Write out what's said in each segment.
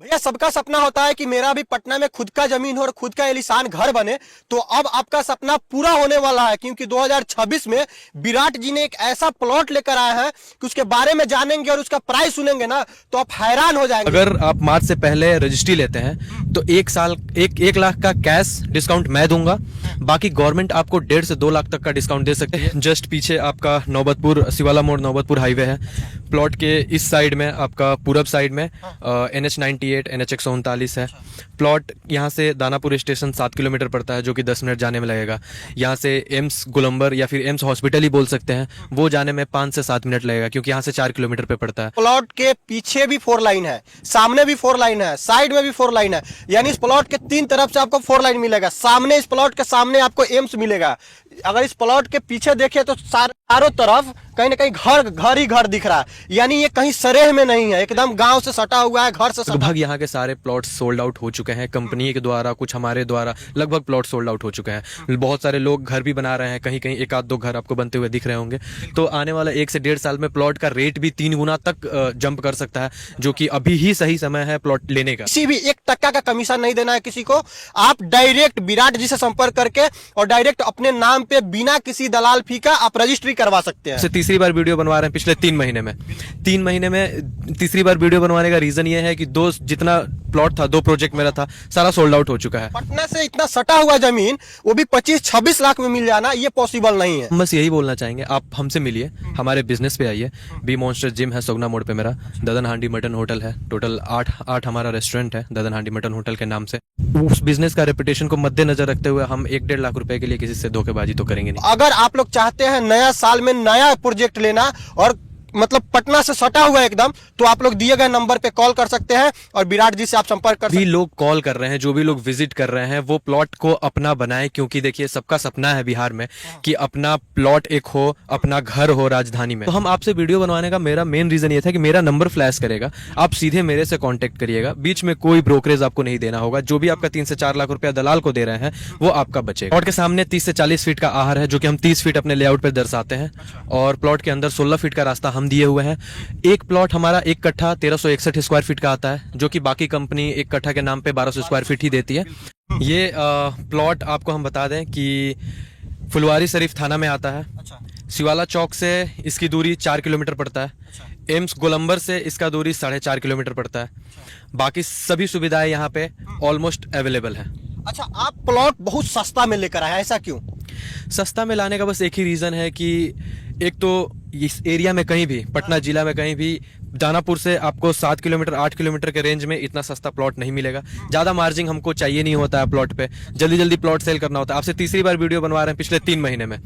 भैया सबका सपना होता है कि मेरा भी पटना में खुद का जमीन हो और खुद का एलिशान घर बने। तो अब आपका सपना पूरा होने वाला है, क्योंकि 2026 में विराट जी ने एक ऐसा प्लॉट लेकर आए हैं कि उसके बारे में जानेंगे और उसका प्राइस सुनेंगे ना तो आप हैरान हो जाएंगे। अगर आप मार्च से पहले रजिस्ट्री लेते हैं तो 1 लाख का कैश डिस्काउंट मैं दूंगा। बाकी गवर्नमेंट आपको 1.5 से 2 लाख तक का डिस्काउंट दे सकती है। जस्ट पीछे आपका नौबतपुर शिवाला मोड़ नौबतपुर हाईवे है। प्लॉट के इस साइड में आपका पूरब साइड में NH98 NH 139 है। प्लॉट यहाँ से दानापुर स्टेशन 7 किलोमीटर पड़ता है, जो कि 10 मिनट जाने में लगेगा। यहाँ से एम्स गोलंबर या फिर एम्स हॉस्पिटल ही बोल सकते हैं, वो जाने में 5 से 7 मिनट लगेगा, क्योंकि यहाँ से 4 किलोमीटर पे पड़ता है। प्लॉट के पीछे भी 4 लाइन है, सामने भी 4 लाइन है, साइड में भी 4 लाइन है, यानी इस प्लॉट के 3 तरफ से आपको 4 लाइन मिलेगा। सामने इस प्लॉट के सामने आपको एम्स मिलेगा। अगर इस प्लॉट के पीछे देखें तो चारों तरफ कहीं ना कहीं घर ही घर दिख रहा है, यानी ये कहीं सरेह में नहीं है, एकदम गांव से सटा हुआ है, घर से सटा। लगभग यहाँ के सारे प्लॉट सोल्ड आउट हो चुके हैं, कंपनी के द्वारा, कुछ हमारे द्वारा लगभग प्लॉट सोल्ड आउट हो चुके हैं। बहुत सारे लोग घर भी बना रहे हैं, कहीं कहीं 1-2 घर आपको बनते हुए दिख रहे होंगे। तो आने वाला 1 से 1.5 साल में प्लॉट का रेट भी 3 गुना तक जंप कर सकता है, जो कि अभी ही सही समय है प्लॉट लेने का। किसी भी 1 टक्का का कमीशन नहीं देना है किसी को। आप डायरेक्ट विराट जी से संपर्क करके और डायरेक्ट अपने नाम पे बिना किसी दलाल फी का आप रजिस्ट्री करवा सकते हैं। तीसरी बार वीडियो बनवा रहे हैं पिछले 3 महीने में। 3 महीने में तीसरी बार वीडियो बनवाने का रीजन ये है कि जितना प्लॉट था, 2 प्रोजेक्ट मेरा था, सारा सोल्ड आउट हो चुका है। पटना से इतना सटा हुआ जमीन वो भी 25-26 लाख में मिल जाना, ये पॉसिबल नहीं है। बस यही बोलना चाहेंगे, आप हमसे मिलिए, हमारे बिजनेस पे आइए। बी मॉन्स्टर जिम है सोगना मोड़ पे मेरा, ददन हांडी मटन होटल है। टोटल 8 हमारा रेस्टोरेंट है ददन हांडी मटन होटल के नाम से। उस बिजनेस का रेपुटेशन को मद्देनजर रखते हुए हम 1-1.5 लाख रुपए के लिए किसी से धोखेबाजी तो करेंगे नहीं। अगर आप लोग चाहते हैं नया साल में नया प्रोजेक्ट लेना और मतलब पटना से सटा हुआ एकदम, तो आप लोग दिए गए नंबर पे कॉल कर सकते हैं और विराट जी से आप संपर्क कर सकते हैं। भी लोग कॉल कर रहे हैं, जो भी लोग विजिट कर रहे हैं, वो प्लॉट को अपना बनाए, क्योंकि देखिए सबका सपना है बिहार में कि अपना प्लॉट एक हो, अपना घर हो राजधानी में। तो हम आपसे वीडियो बनवाने का मेरा मेन रीजन ये था कि मेरा नंबर फ्लैश करेगा, आप सीधे मेरे से कॉन्टेक्ट करिएगा। बीच में कोई ब्रोकरेज आपको नहीं देना होगा। जो भी आपका 3 से 4 लाख रुपया दलाल को दे रहे हैं वो आपका बचेगा। प्लॉट के सामने 30 से 40 फीट का आहर है, जो कि हम 30 फीट अपने लेआउट पर दर्शाते हैं, और प्लॉट के अंदर 16 फीट का रास्ता हम दिए हुए हैं। एक प्लॉट हमारा 1 कट्ठा 1361 स्क्वायर फीट का आता है, जो कि बाकी कंपनी 1 कट्ठा के नाम पे 1200 स्क्वायर फीट ही देती है। ये प्लॉट आपको हम बता दें कि फुलवारी शरीफ थाना में आता है। शिवाला चौक से इसकी दूरी 4 किलोमीटर पड़ता है। एम्स गोलंबर से इसका दूरी 4.5 किलोमीटर पड़ता है। बाकी सभी सुविधाएं यहाँ पे ऑलमोस्ट अवेलेबल है। अच्छा, आप प्लॉट बहुत सस्ता में लेकर आए, ऐसा क्यों? सस्ता में लाने का बस एक ही रीजन है कि एक तो इस एरिया में कहीं भी, पटना जिला में कहीं भी, दानापुर से आपको 7 किलोमीटर 8 किलोमीटर के रेंज में इतना सस्ता प्लॉट नहीं मिलेगा। ज्यादा मार्जिन हमको चाहिए नहीं होता है प्लॉट पे, जल्दी जल्दी प्लॉट सेल करना होता है। आपसे तीसरी बार वीडियो बनवा रहे हैं पिछले 3 महीने में।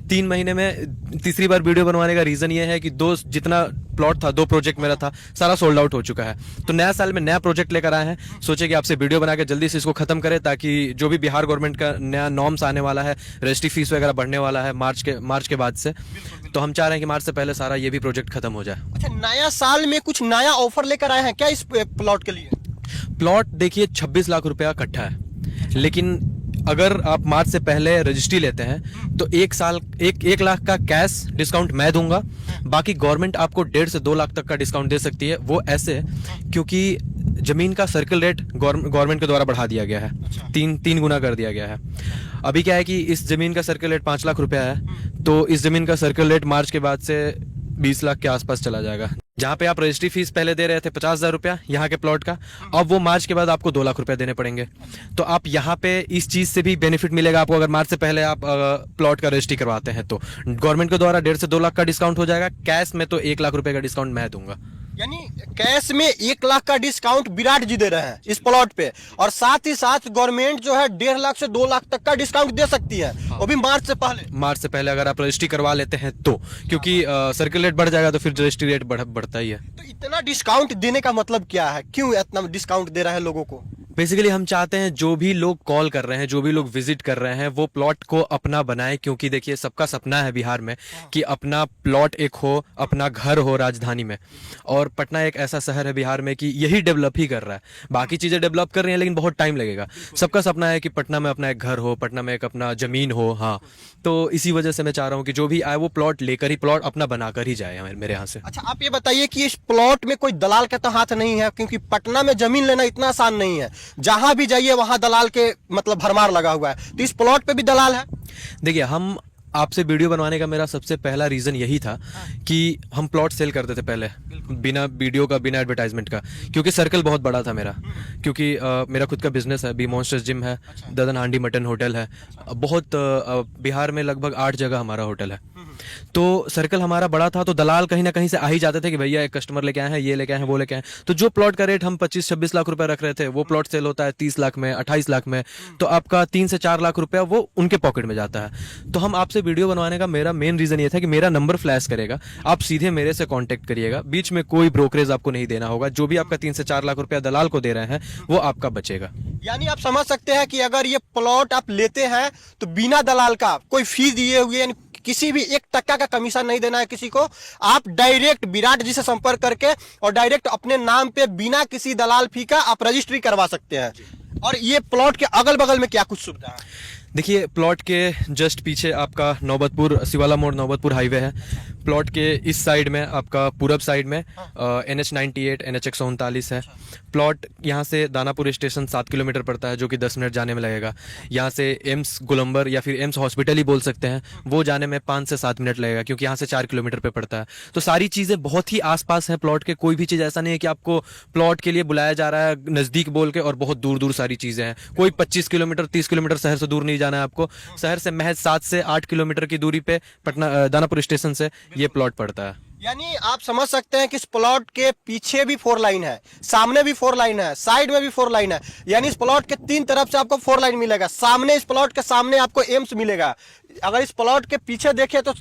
3 महीने में तीसरी बार वीडियो बनवाने का रीजन ये है कि जितना प्लॉट था, 2 प्रोजेक्ट मेरा था, सारा सोल्ड आउट हो चुका है। तो नया साल में नया प्रोजेक्ट लेकर आए हैं, सोचे कि आपसे वीडियो बना के जल्दी से इसको खत्म करें, ताकि जो भी बिहार गवर्नमेंट का नया नॉर्म्स आने वाला है, रजिस्ट्री फीस वगैरह बढ़ने वाला है मार्च के बाद से, तो हम चाह रहे हैं कि मार्च से पहले सारा ये भी प्रोजेक्ट खत्म हो जाए। अच्छा, नया साल में कुछ नया ऑफर लेकर आए हैं क्या इस प्लॉट के लिए? प्लॉट देखिए 26 लाख रुपया कट्ठा है, लेकिन अगर आप मार्च से पहले रजिस्ट्री लेते हैं तो 1 लाख का कैश डिस्काउंट मैं दूंगा। बाकी गवर्नमेंट आपको 1.5 से 2 लाख तक का डिस्काउंट दे सकती है। वो ऐसे क्योंकि जमीन का सर्कल रेट गवर्नमेंट के द्वारा बढ़ा दिया गया है, 3 गुना कर दिया गया है। अभी क्या है कि इस जमीन का सर्कल रेट 5 लाख रुपया है, तो इस जमीन का सर्कल रेट मार्च के बाद से 20 लाख के आसपास चला जाएगा। जहाँ पे आप रजिस्ट्री फीस पहले दे रहे थे 50,000 रुपया यहाँ के प्लॉट का, अब वो मार्च के बाद आपको 2 लाख रुपया देने पड़ेंगे। तो आप यहाँ पे इस चीज से भी बेनिफिट मिलेगा आपको। अगर मार्च से पहले आप प्लॉट का रजिस्ट्री करवाते हैं तो गवर्नमेंट के द्वारा 1.5 से 2 लाख का डिस्काउंट हो जाएगा। कैश में तो 1 लाख रुपए का डिस्काउंट मैं दूंगा। यानी कैश में 1 लाख का डिस्काउंट विराट जी दे रहे हैं इस प्लॉट पे, और साथ ही साथ गवर्नमेंट जो है 1.5 लाख से 2 लाख तक का डिस्काउंट दे सकती है, वो भी मार्च से पहले अगर आप रजिस्ट्री करवा लेते हैं तो, क्योंकि सर्कल रेट बढ़ जाएगा तो फिर रजिस्ट्री रेट बढ़ता ही है। तो इतना डिस्काउंट देने का मतलब क्या है? क्यों इतना डिस्काउंट दे रहा है लोगों को? बेसिकली हम चाहते हैं जो भी लोग कॉल कर रहे हैं, जो भी लोग विजिट कर रहे हैं, वो प्लॉट को अपना बनाए, क्योंकि देखिए सबका सपना है बिहार में कि अपना प्लॉट एक हो, अपना घर हो राजधानी में। और पटना एक ऐसा शहर है बिहार में कि यही डेवलप ही कर रहा है, बाकी चीज़ें डेवलप कर रही हैं लेकिन बहुत टाइम लगेगा। सबका सपना है कि पटना में अपना एक घर हो, पटना में एक अपना ज़मीन हो। हाँ, तो इसी वजह से मैं चाह रहा हूँ कि जो भी आए वो प्लॉट लेकर ही, प्लॉट अपना बनाकर ही जाए मेरे यहाँ से। अच्छा, आप ये बताइए कि इस प्लॉट में कोई दलाल का तो हाथ नहीं है, क्योंकि पटना में जमीन लेना इतना आसान नहीं है। जहां भी जाइए वहां दलाल के मतलब भरमार लगा हुआ है, तो इस प्लॉट पे भी दलाल है। देखिए, हम आपसे वीडियो बनवाने का मेरा सबसे पहला रीज़न यही था कि हम प्लॉट सेल करते थे पहले, बिना वीडियो का, बिना एडवर्टाइजमेंट का, क्योंकि सर्कल बहुत बड़ा था मेरा। क्योंकि मेरा खुद का बिजनेस है, बी मॉन्स्टर्स जिम है, ददन हांडी मटन होटल है, बहुत बिहार में लगभग 8 जगह हमारा होटल है। तो सर्कल हमारा बड़ा था, तो दलाल कहीं ना कहीं से आ ही जाते थे कि भैया एक कस्टमर लेके आए हैं, ये लेके आए हैं, वो लेके आए हैं। तो जो प्लॉट का रेट हम 25-26 लाख रुपए रख रहे थे, वो प्लॉट सेल होता है 30 लाख में, 28 लाख में, तो आपका 3 से 4 लाख रुपया वो उनके पॉकेट में जाता है। तो हम आपसे वीडियो बनवाने का मेरा मेन रीजन ये था कि मेरा नंबर फ्लैश करेगा, आप सीधे मेरे से कांटेक्ट करिएगा, बीच में कोई ब्रोकरेज आपको नहीं देना होगा। जो भी आपका 3 से 4 लाख रुपया दलाल को दे रहे हैं वो आपका बचेगा। यानी आप समझ सकते हैं कि अगर ये प्लॉट आप लेते हैं तो बिना दलाल का, कोई फीस दिए हुए, यानी किसी भी 1 टक्का का कमीशन नहीं देना है किसी को। आप डायरेक्ट विराट जी से संपर्क करके और डायरेक्ट अपने नाम पे बिना किसी दलाल फी का आप रजिस्ट्री करवा सकते हैं। और ये प्लॉट के अगल बगल में क्या कुछ सुविधा है? देखिए, प्लॉट के जस्ट पीछे आपका नौबतपुर शिवाला मोड़ नौबतपुर हाईवे है। प्लॉट के इस साइड में आपका पूरब साइड में NH 98 NH 139 है। प्लॉट यहाँ से दानापुर स्टेशन 7 किलोमीटर पड़ता है, जो कि 10 मिनट जाने में लगेगा। यहाँ से एम्स गोलंबर या फिर एम्स हॉस्पिटल ही बोल सकते हैं, वो जाने में 5 से 7 मिनट लगेगा, क्योंकि यहाँ से 4 किलोमीटर पे पड़ता है। तो सारी चीज़ें बहुत ही आसपास हैं प्लॉट के। कोई भी चीज़ ऐसा नहीं है कि आपको प्लॉट के लिए बुलाया जा रहा है नज़दीक बोल के और बहुत दूर दूर सारी चीज़ें हैं। कोई 25 किलोमीटर 30 किलोमीटर शहर से दूर नहीं जाना है आपको। शहर से महज 7 से 8 किलोमीटर की दूरी पे पटना दानापुर स्टेशन से ये प्लॉट पड़ता है। यानी आप समझ सकते हैं कि इस प्लॉट के पीछे भी 4 लाइन है, सामने भी 4 लाइन है, साइड में भी 4 लाइन है। यानी इस प्लॉट के 3 तरफ से आपको 4 लाइन मिलेगा। सामने, इस प्लॉट के सामने आपको एम्स मिलेगा। अगर इस प्लॉट के पीछे देखिए तो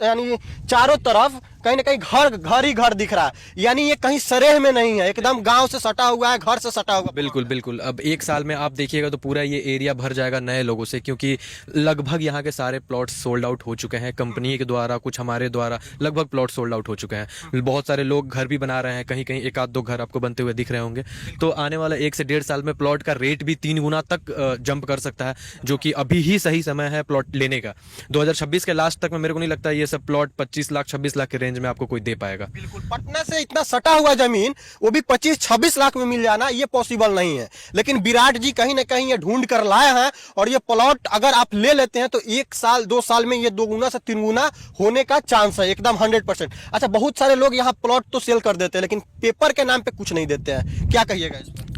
यानी चारों तरफ कहीं ना कहीं घर ही घर दिख रहा है। यानी ये कहीं सरेह में नहीं है, एकदम गांव से सटा हुआ है, घर से सटा हुआ। बिल्कुल बिल्कुल। अब 1 साल में आप देखिएगा तो पूरा ये एरिया भर जाएगा नए लोगों से, क्योंकि लगभग यहाँ के सारे प्लॉट सोल्ड आउट हो चुके हैं। कंपनी के द्वारा, कुछ हमारे द्वारा लगभग प्लॉट सोल्ड आउट हो चुके हैं। बहुत सारे लोग घर भी बना रहे हैं, कहीं कहीं 1-2 घर आपको बनते हुए दिख रहे होंगे। तो आने वाला 1 से 1.5 साल में प्लॉट का रेट भी 3 गुना तक जंप कर सकता है, जो कि अभी ही सही समय है प्लॉट लेने का। 2026 के लास्ट तक में मेरे को नहीं लगता ये सब प्लॉट 25 लाख 26 लाख के रेंज में आपको कोई दे पाएगा। बिल्कुल, पटना से इतना सटा हुआ जमीन वो भी 25-26 लाख में मिल जाना ये पॉसिबल नहीं है। लेकिन विराट जी कहीं ना कहीं ये ढूंढ कर लाए हैं, और ये प्लॉट अगर आप ले लेते हैं तो 1 साल 2 साल में ये 2 गुना से 3 गुना होने का चांस है, एकदम 100%। अच्छा, बहुत सारे लोग यहाँ प्लॉट तो सेल कर देते हैं, लेकिन पेपर के नाम पे कुछ नहीं देते हैं, क्या कहिएगा इस पर?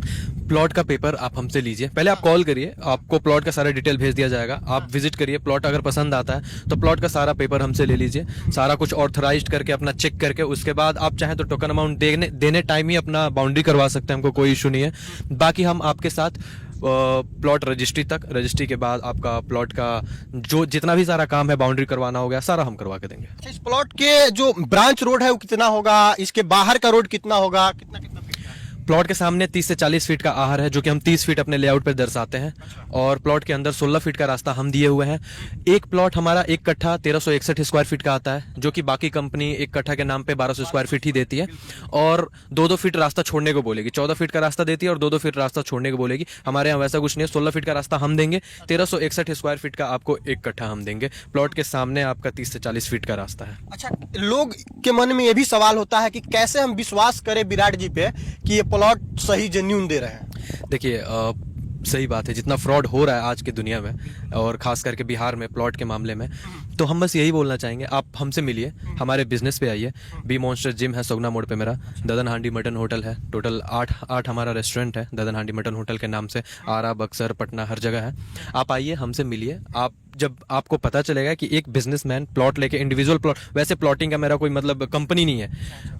प्लॉट का पेपर आप हमसे लीजिए, पहले आप कॉल करिए, आपको प्लॉट का सारा डिटेल भेज दिया जाएगा। आप विजिट करिए, प्लॉट अगर पसंद आता है तो प्लॉट का सारा पेपर हमसे ले लीजिए, सारा कुछ ऑथराइज्ड करके अपना चेक करके, उसके बाद आप चाहें तो टोकन अमाउंट देने टाइम ही अपना बाउंड्री करवा सकते हैं, हमको कोई इशू नहीं है। बाकी हम आपके साथ प्लॉट रजिस्ट्री के बाद आपका प्लॉट का जो जितना भी सारा काम है, बाउंड्री करवाना हो गया, सारा हम करवा के देंगे। अच्छा, इस प्लॉट के जो ब्रांच रोड है वो कितना होगा, इसके बाहर का रोड कितना होगा, कितना फीट का है? प्लॉट के सामने 30 से 40 फीट का आहर है, जो कि हम 30 फीट अपने लेआउट पे दर्शाते हैं। और प्लॉट के अंदर 16 फीट का रास्ता हम दिए हुए हैं। एक प्लॉट हमारा 1 कट्ठा 1361 स्क्वायर फीट का आता है, जो कि बाकी कंपनी 1 कट्ठा के नाम पे 1200 स्क्वायर फीट ही देती है, और 2-2 फीट रास्ता छोड़ने को बोलेगी। 14 फीट का रास्ता देती है और 2-2 फीट रास्ता छोड़ने को बोलेगी। हमारे यहाँ वैसा कुछ नहीं है, 16 फीट का रास्ता हम देंगे, 1361 स्क्वायर फीट का आपको 1 कट्ठा हम देंगे। प्लॉट के सामने आपका 30 से 40 फीट का रास्ता है। अच्छा, लोग के मन में ये भी सवाल होता है कि कैसे हम विश्वास करें विराट जी पे कि ये प्लॉट सही जेन्युइन दे रहे हैं? देखिए, सही बात है, जितना फ्रॉड हो रहा है आज की दुनिया में और खास करके बिहार में प्लॉट के मामले में, तो हम बस यही बोलना चाहेंगे, आप हमसे मिलिए, हमारे बिजनेस पे आइए। बी मॉन्स्टर जिम है सोगना मोड़ पे मेरा, ददन हांडी मटन होटल है, टोटल 8 हमारा रेस्टोरेंट है ददन हांडी मटन होटल के नाम से, आरा बक्सर पटना हर जगह है। आप आइए, हमसे मिलिए, आप जब आपको पता चलेगा कि एक बिजनेसमैन प्लॉट लेके इंडिविजुअल प्लॉट, वैसे प्लॉटिंग का मेरा कोई मतलब कंपनी नहीं है,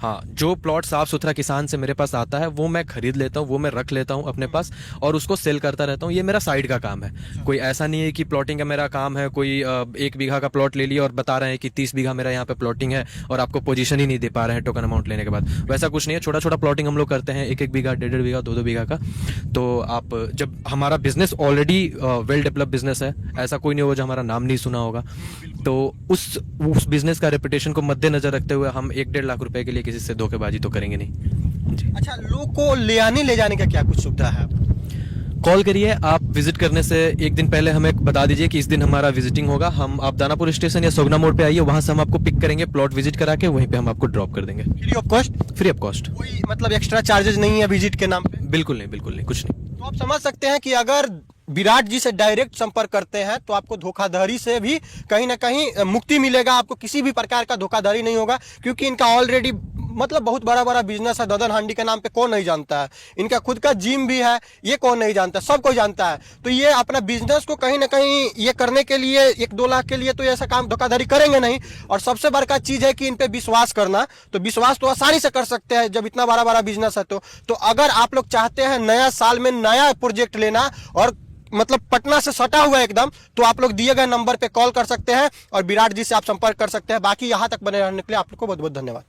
हाँ, जो प्लॉट साफ सुथरा किसान से मेरे पास आता है वो मैं खरीद लेता हूँ, वो मैं रख लेता हूँ अपने पास और उसको सेल करता रहता हूँ। ये मेरा साइड का काम है। कोई ऐसा नहीं है कि प्लॉटिंग का मेरा काम है, कोई 1 बीघा का प्लॉट ले लिया और बता रहे हैं कि 30 बीघा मेरा यहाँ पे प्लॉटिंग है और आपको पोजीशन ही नहीं दे पा रहे हैं टोकन अमाउंट लेने के बाद। वैसा कुछ नहीं है, छोटा छोटा प्लॉटिंग हम लोग करते हैं, 1-1 बीघा, 1.5 बीघा, 2-2 बीघा का। तो आप जब हमारा business already well develop business है, ऐसा कोई नहीं होगा जो हमारा नाम नहीं सुना होगा, तो उस बिजनेस का रेपुटेशन को मद्देनजर रखते हुए हम 1-1.5 लाख रुपए के लिए किसी से धोखेबाजी तो करेंगे नहीं जी। अच्छा, लोग को ले आने ले जाने का क्या कुछ सुविधा है? कॉल करिए, आप विजिट करने से 1 दिन पहले हमें बता दीजिए कि इस दिन हमारा विजिटिंग होगा, हम आप दानापुर स्टेशन या सोगना मोड़ पे आइए, वहां से हम आपको पिक करेंगे, प्लॉट विजिट करा के वहीं पे हम आपको ड्रॉप कर देंगे free of cost? Free of cost. कोई मतलब एक्स्ट्रा चार्जेस नहीं है विजिट के नाम पे? बिल्कुल नहीं, बिल्कुल नहीं, कुछ नहीं। तो आप समझ सकते हैं कि अगर विराट जी से डायरेक्ट संपर्क करते हैं तो आपको धोखाधड़ी से भी कहीं ना कहीं मुक्ति मिलेगा, आपको किसी भी प्रकार का धोखाधड़ी नहीं होगा, क्योंकि इनका ऑलरेडी मतलब बहुत बड़ा बड़ा बिजनेस है। ददन हांडी के नाम पे कौन नहीं जानता है, इनका खुद का जिम भी है, ये कौन नहीं जानता, सब कोई जानता है। तो ये अपना बिजनेस को कहीं ना कहीं ये करने के लिए 1-2 लाख के लिए तो ऐसा काम धोखाधड़ी करेंगे नहीं। और सबसे बड़का चीज है कि इन पे विश्वास करना, तो विश्वास तो आसानी से कर सकते हैं जब इतना बड़ा बड़ा बिजनेस है। तो अगर आप लोग चाहते हैं नया साल में नया प्रोजेक्ट लेना और मतलब पटना से सटा हुआ है एकदम, तो आप लोग दिए गए नंबर पे कॉल कर सकते हैं और विराट जी से आप संपर्क कर सकते हैं। बाकी यहां तक बने रहने के लिए आप लोग को बहुत बहुत धन्यवाद।